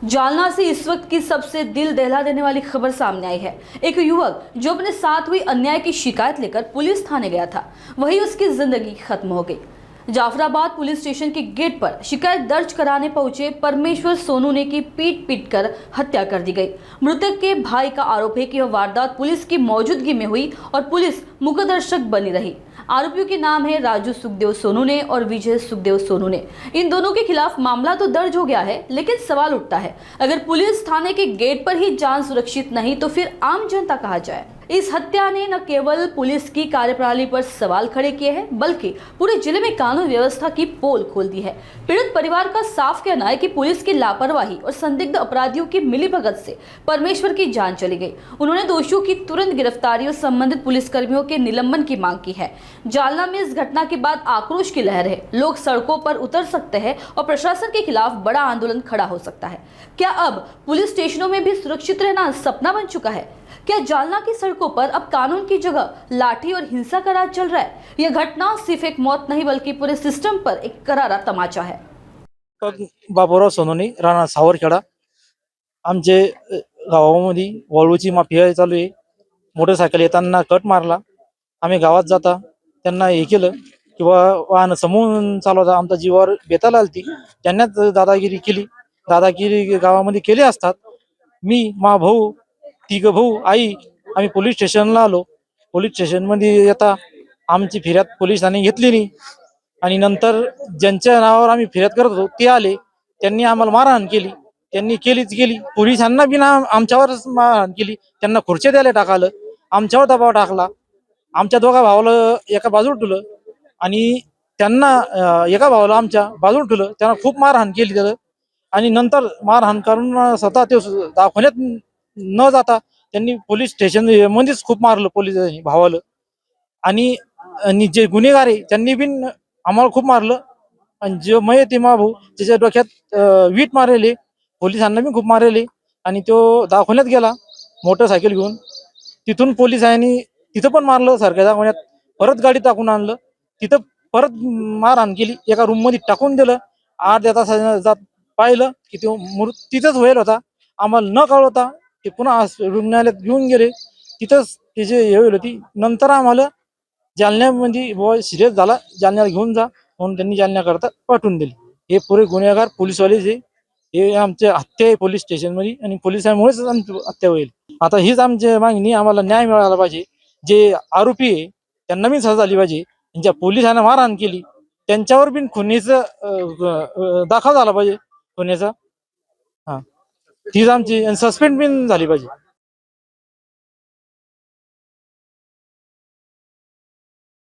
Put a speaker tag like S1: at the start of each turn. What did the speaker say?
S1: जालना से इस वक्त की सबसे दिल दहला देने वाली खबर सामने आई है। एक युवक जो अपने साथ हुई अन्याय की शिकायत लेकर पुलिस थाने गया था, वहीं उसकी जिंदगी खत्म हो गई। जाफराबाद पुलिस स्टेशन के गेट पर शिकायत दर्ज कराने पहुंचे परमेश्वर सोनू ने की पीट पीट कर हत्या कर दी गई। मृतक के भाई का आरोप है कि यह वारदात पुलिस की मौजूदगी में हुई और पुलिस मुखदर्शक बनी रही। आरोपियों के नाम है राजू सुखदेव सोनू ने और विजय सुखदेव सोनू ने। इन दोनों के खिलाफ मामला तो दर्ज हो गया है, लेकिन सवाल उठता है, अगर पुलिस थाने के गेट पर ही जान सुरक्षित नहीं तो फिर आम जनता कहाँ जाए। इस हत्या ने न केवल पुलिस की कार्यप्रणाली पर सवाल खड़े किए हैं, बल्कि पूरे जिले में कानून व्यवस्था की पोल खोल दी है। पीड़ित परिवार का साफ कहना है कि पुलिस की लापरवाही और संदिग्ध अपराधियों की मिलीभगत से परमेश्वर की जान चली गई। उन्होंने दोषियों की तुरंत गिरफ्तारी और संबंधित पुलिसकर्मियों के निलंबन की मांग की है। जालना में इस घटना के बाद आक्रोश की लहर है। लोग सड़कों पर उतर सकते हैं और प्रशासन के खिलाफ बड़ा आंदोलन खड़ा हो सकता है। क्या अब पुलिस स्टेशनों में भी सुरक्षित रहना सपना बन चुका है? क्या जालना की सड़कों पर अब कानून की जगह लाठी और हिंसा का राज चल रहा है? यह घटना सिर्फ एक मौत नहीं बल्कि पूरे सिस्टम पर एक करारा तमाचा है।
S2: बाबूराव सोनोनी राणा सावरखेडा आमचे गावामध्ये वाळूची माफिया चालू आहे। मोटरसायकल येताना कट मारला, आम्ही गावात जाता त्यांना हे केलं किंवा वाहन समोरून चालवता आमचा जीवावर बेताला आलती, त्यांनाच दादागिरी केली। दादागिरी गावामध्ये केली असतात। मी मा भाऊ तिघ भाऊ आई आम्ही पोलीस स्टेशनला आलो। पोलीस स्टेशन मध्ये येता आमची फिर्याद पोलिसांनी घेतली नाही आणि नंतर ज्यांच्या नावावर आम्ही फिर्याद करत होतो ते आले, त्यांनी आम्हाला मारहाण केली। त्यांनी केलीच केली, पोलिसांना बिना आमच्यावरच मारहाण केली। त्यांना खुर्च्या द्यायला टाकलं, आमच्यावर दबाव टाकला। आमच्या दोघा भावाला एका बाजूला ठेवलं आणि त्यांना एका भावाला आमच्या बाजूला ठेवलं। त्यांना खूप मारहाण केली त्याला आणि नंतर मारहाण करून स्वतः ते दवाखान्यात न जाता त्यांनी पोलीस स्टेशन मध्येच खूप मारलं पोलिसांनी भावाला। आणि जे गुन्हेगार आहे त्यांनी बिन आम्हाला खूप मारलं आणि जो मयत आहे मा भाऊ त्याच्या डोक्यात वीट मारले, पोलिसांना बी खूप मारले आणि तो दवाखान्यात गेला मोटरसायकल घेऊन। तिथून पोलिसांनी तिथं पण मारलं सरकारी दवाखान्यात, परत गाडी टाकून आणलं, तिथं परत मारहाण केली, एका रूम मध्ये टाकून दिलं। अर्ध्या तासात पाहिलं की तो तिथंच होईल होता, आम्हाला न कळवता ते पुन्हा रुग्णालयात घेऊन गेले, तिथंच त्याचे हे होईल होती। नंतर आम्हाला जालन्यामध्ये बॉय सिरियस झाला, जालन्याला घेऊन जा म्हणून त्यांनी जालन्याकरता पाठवून दिले। हे पुरे गुन्हेगार पोलीसवाले जे हे आमचे हत्या आहे पोलीस स्टेशन मध्ये आणि पोलिसांमुळेच आमची हत्या होईल। आता हीच आमची मागणी, आम्हाला न्याय मिळाला पाहिजे। जे आरोपी आहे त्यांना बी सजा झाली पाहिजे, ज्या पोलिसांना मारहाण केली त्यांच्यावर बी खुनीचा दाखल झाला पाहिजे खुनीचा। हीच आमची सस्पेंड बी झाली पाहिजे।